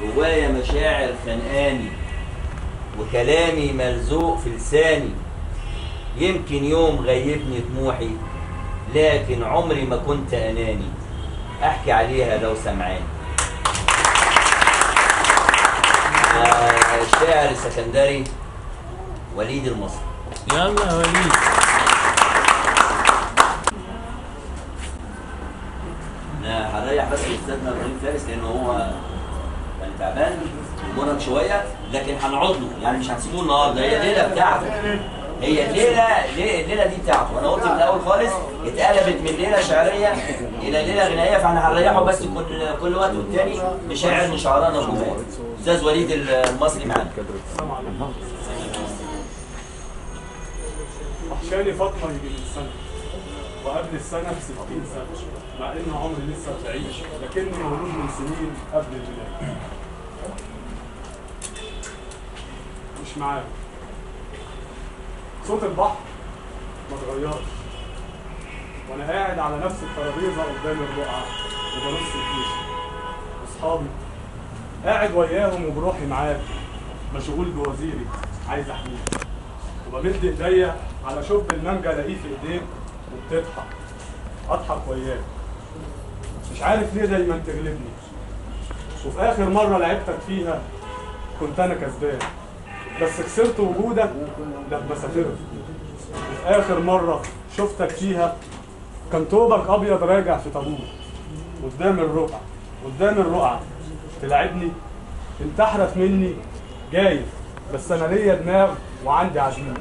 جوايا مشاعر خانقاني وكلامي ملزوق في لساني. يمكن يوم غيبني طموحي لكن عمري ما كنت أناني. أحكي عليها لو سمعاني. الشاعر السكندري وليد المصري. يلا يا وليد. انا هنريح بس استاذنا ابراهيم فارس لانه هو كان تعبان ومرض شويه، لكن هنقعد له يعني مش هنسيبوه النهارده. هي الليله بتاعته، هي الليله دي بتاعته. انا قلت من الاول خالص اتقلبت من ليله شعريه الى ليله غنائيه، فاحنا هنريحه بس كل وقت والتاني بشاعر من شعرانا الجمهور. استاذ وليد المصري معانا. وحشاني فاطمه يجي من سنه وقبل السنه ب60 سنه، مع ان عمري لسه بعيش لكني مولود من سنين قبل الميلاد. مش معاهم صوت البحر ما اتغيرش، وانا قاعد على نفس الترابيزه قدام الرقعه وبرص الكيس. واصحابي قاعد وياهم وبروحي معاك، مشغول بوزيري عايز احميه، وبمد ايديا على شوب المانجا الاقيه في ايديك وبتضحك، اضحك وياك. مش عارف ليه دايما تغلبني، وفي اخر مره لعبتك فيها كنت انا كسبان، بس خسرت وجودك لما سافرت. وفي اخر مره شفتك فيها كان ثوبك ابيض راجع في طابور قدام الرقعه تلعبني. انت احرف مني جايز، بس انا ليا دماغ وعندي عزيمه،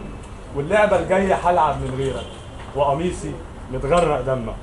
واللعبه الجايه هلعب من غيرك وقميصي متغرق دمك.